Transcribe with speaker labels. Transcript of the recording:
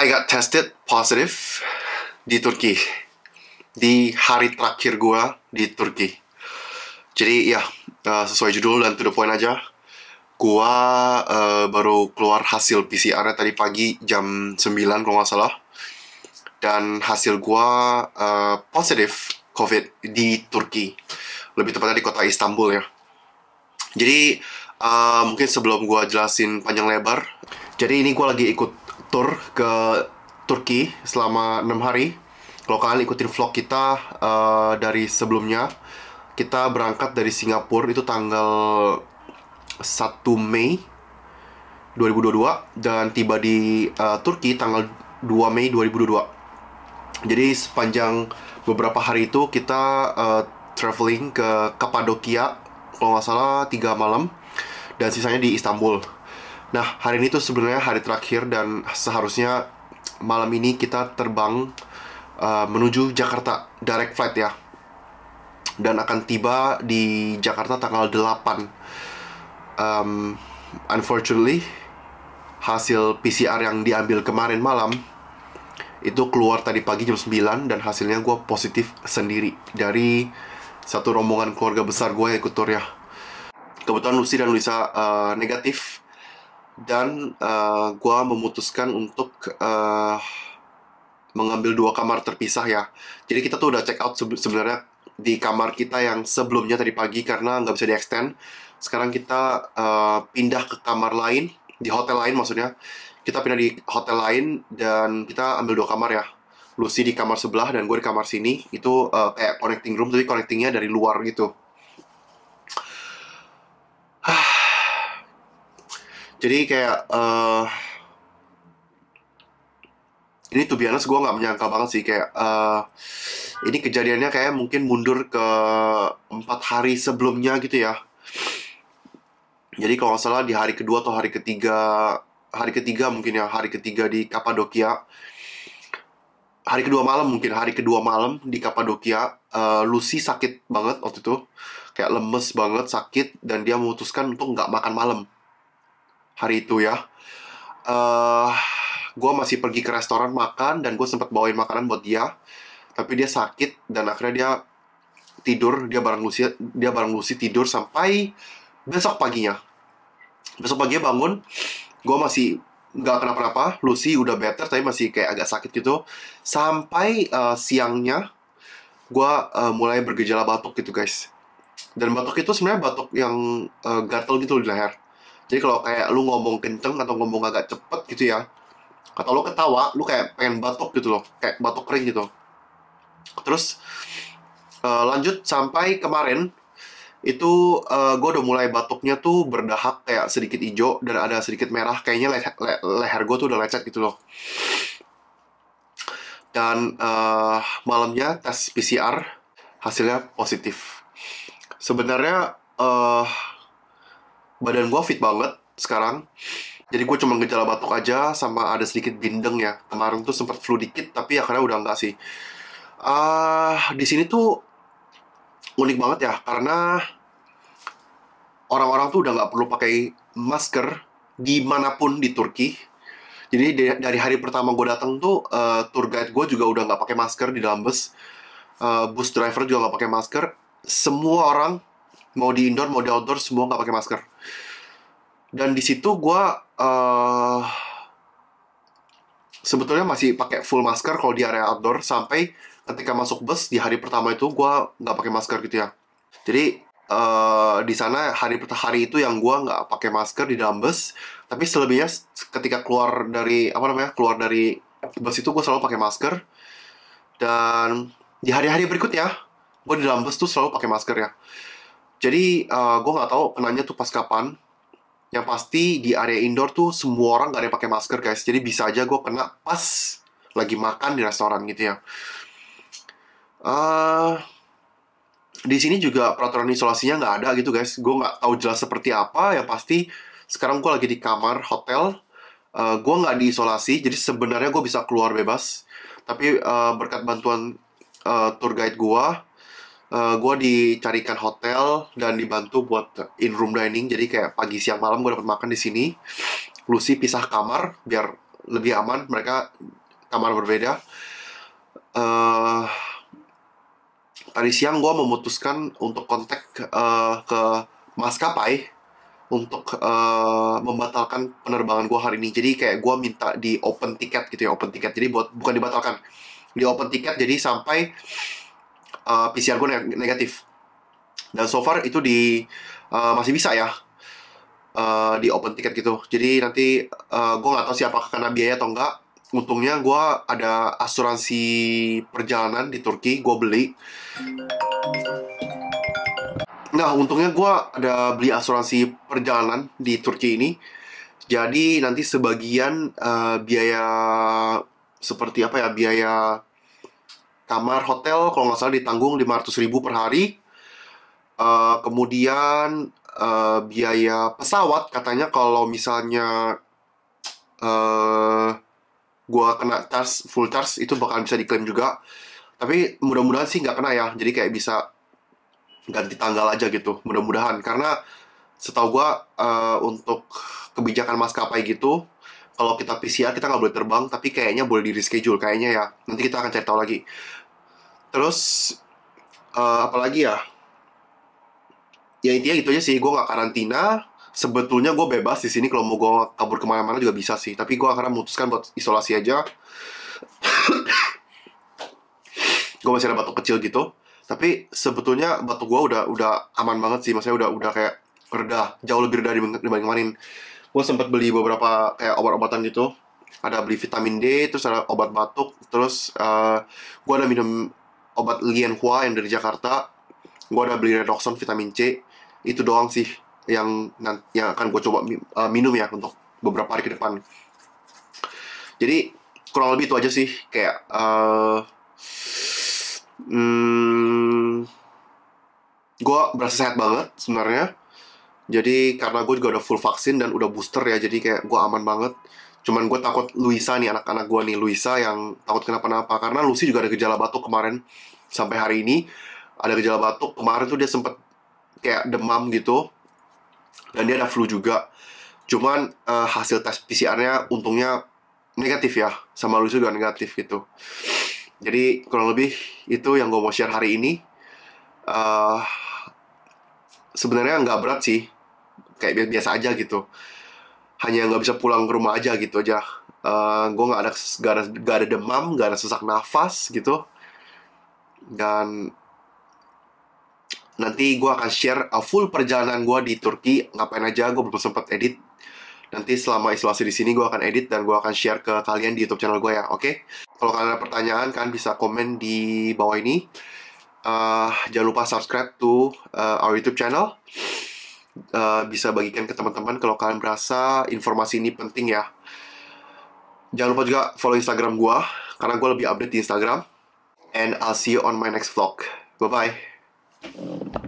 Speaker 1: I got tested positive di Turki. Di hari terakhir gue di Turki. Jadi ya, sesuai judul dan to the point aja. Gue baru keluar hasil PCR-nya tadi pagi jam 9 kalau nggak salah. Dan hasil gue positif COVID di Turki. Lebih tepatnya di kota Istanbul ya. Jadi mungkin sebelum gue jelasin panjang lebar. Jadi ini gue lagi ikut tour ke Turki selama 6 hari. Kalau kalian ikutin vlog kita dari sebelumnya, kita berangkat dari Singapura itu tanggal 1 Mei 2022 dan tiba di Turki tanggal 2 Mei 2022. Jadi sepanjang beberapa hari itu kita traveling ke Kapadokia, kalau nggak salah 3 malam, dan sisanya di Istanbul. Nah, hari ini tuh sebenarnya hari terakhir dan seharusnya malam ini kita terbang menuju Jakarta, direct flight ya. Dan akan tiba di Jakarta tanggal 8. Unfortunately, hasil PCR yang diambil kemarin malam itu keluar tadi pagi jam 9 dan hasilnya gue positif sendiri dari satu rombongan keluarga besar gue yang ikut tour ya. Kebetulan Lucy dan Lisa negatif. Dan gue memutuskan untuk mengambil 2 kamar terpisah ya. Jadi kita tuh udah check out sebenarnya di kamar kita yang sebelumnya tadi pagi karena nggak bisa di-extend. Sekarang kita pindah ke kamar lain, di hotel lain maksudnya. Kita pindah di hotel lain dan kita ambil 2 kamar ya. Lucy di kamar sebelah dan gue di kamar sini. Itu kayak connecting room, tapi connectingnya dari luar gitu. Jadi kayak ini tuh biasa gue nggak menyangka banget sih kayak ini kejadiannya kayak mungkin mundur ke 4 hari sebelumnya gitu ya. Jadi kalau nggak salah di hari kedua atau hari ketiga mungkin ya, hari ketiga di Kapadokia. Hari kedua malam di Kapadokia, Lucy sakit banget waktu itu, kayak lemes banget, sakit, dan dia memutuskan untuk nggak makan malam hari itu ya. Gue masih pergi ke restoran makan dan gue sempat bawain makanan buat dia, tapi dia sakit dan akhirnya dia tidur. Dia bareng Lucy tidur sampai besok paginya bangun. Gue masih nggak kenapa-napa, Lucy udah better tapi masih kayak agak sakit gitu. Sampai siangnya gue mulai bergejala batuk gitu guys. Dan batuk itu sebenarnya batuk yang gatel gitu di leher. Jadi kalau kayak lu ngomong kenceng atau ngomong agak cepet gitu ya, atau lu ketawa, lu kayak pengen batuk gitu loh, kayak batuk kering gitu. Terus lanjut sampai kemarin itu gue udah mulai batuknya tuh berdahak kayak sedikit hijau dan ada sedikit merah. Kayaknya leher gue tuh udah lecet gitu loh. Dan malamnya tes PCR hasilnya positif. Sebenarnya badan gue fit banget sekarang. Jadi gue cuma gejala batuk aja sama ada sedikit bindeng ya. Kemarin tuh sempat flu dikit tapi akhirnya udah enggak sih. Di sini tuh unik banget ya karena orang-orang tuh udah nggak perlu pakai masker dimanapun di Turki. Jadi dari hari pertama gue datang tuh tour guide gue juga udah nggak pakai masker di dalam bus. Bus driver juga nggak pakai masker. Semua orang mau di indoor mau di outdoor semua nggak pakai masker. Dan di situ gue sebetulnya masih pakai full masker kalau di area outdoor, sampai ketika masuk bus di hari pertama itu gue nggak pakai masker gitu ya. Jadi di sana hari itu yang gue nggak pakai masker di dalam bus, tapi selebihnya ketika keluar dari bus itu gue selalu pakai masker. Dan di hari-hari berikutnya gue di dalam bus tuh selalu pakai masker ya. Jadi gue nggak tahu kenanya tuh pas kapan. Yang pasti di area indoor tuh semua orang gak ada yang pakai masker guys. Jadi bisa aja gue kena pas lagi makan di restoran gitu ya. Di sini juga peraturan isolasinya nggak ada gitu guys. Gue nggak tahu jelas seperti apa. Yang pasti sekarang gue lagi di kamar hotel. Gue nggak diisolasi, jadi sebenarnya gue bisa keluar bebas. Tapi berkat bantuan tour guide gue dicarikan hotel dan dibantu buat in room dining. Jadi kayak pagi siang malam gue dapat makan di sini. Lucy pisah kamar biar lebih aman. Mereka kamar berbeda. eh Tadi siang gue memutuskan untuk kontak ke maskapai untuk membatalkan penerbangan gue hari ini. Jadi kayak gue minta di open tiket gitu ya, open tiket. Jadi bukan dibatalkan, di open tiket. Jadi sampai PCR gue negatif. Dan so far itu masih bisa ya, di open tiket gitu. Jadi nanti gue nggak tahu sih apakah kena biaya atau enggak. Untungnya gue ada asuransi perjalanan di Turki, gue beli. Nah, untungnya gue ada beli asuransi perjalanan di Turki ini. Jadi nanti sebagian biaya seperti apa ya, biaya kamar hotel kalau nggak salah ditanggung 500.000 per hari. Kemudian biaya pesawat katanya kalau misalnya gue kena full charge itu bakal bisa diklaim juga. Tapi mudah-mudahan sih nggak kena ya. Jadi kayak bisa ganti tanggal aja gitu, mudah-mudahan. Karena setahu gue untuk kebijakan maskapai gitu, kalau kita PCR kita nggak boleh terbang, tapi kayaknya boleh di reschedule kayaknya ya. Nanti kita akan cari tahu lagi. Terus apalagi ya? Ya intinya gitu aja sih. Gue nggak karantina. Sebetulnya gue bebas di sini, kalau mau gue kabur kemana-mana juga bisa sih. Tapi gue akan memutuskan buat isolasi aja. Gue masih ada batuk kecil gitu. Tapi sebetulnya batuk gue udah aman banget sih. Maksudnya udah kayak reda, jauh lebih reda dibanding kemarin. Gue sempat beli beberapa kayak obat-obatan gitu. Ada beli vitamin D, terus ada obat batuk, terus gue ada minum obat Lianhua yang dari Jakarta. Gue ada beli Redoxon vitamin C. Itu doang sih yang akan gue coba minum ya untuk beberapa hari ke depan. Jadi kurang lebih itu aja sih. Kayak gue berasa sehat banget sebenarnya. Jadi karena gue juga udah full vaksin dan udah booster ya, jadi kayak gue aman banget. Cuman gue takut Luisa nih, anak-anak gue nih, Luisa yang takut kenapa-napa. Karena Lucy juga ada gejala batuk kemarin. Sampai hari ini ada gejala batuk. Kemarin tuh dia sempet kayak demam gitu. Dan dia ada flu juga. Cuman hasil tes PCR-nya untungnya negatif ya. Sama Lucy juga negatif gitu. Jadi kurang lebih itu yang gue mau share hari ini. Sebenarnya nggak berat sih, kayak biasa aja gitu. Hanya nggak bisa pulang ke rumah aja gitu aja. Gue nggak ada demam, nggak ada sesak nafas gitu. Dan nanti gue akan share full perjalanan gue di Turki, ngapain aja. Gue belum sempat edit. Nanti selama isolasi di sini gue akan edit dan gue akan share ke kalian di YouTube channel gue ya, oke? Kalau kalian ada pertanyaan, kalian bisa komen di bawah ini. Jangan lupa subscribe to our YouTube channel. Bisa bagikan ke teman-teman kalau kalian berasa informasi ini penting ya. Jangan lupa juga follow Instagram gue, karena gue lebih update di Instagram. And I'll see you on my next vlog. Bye-bye.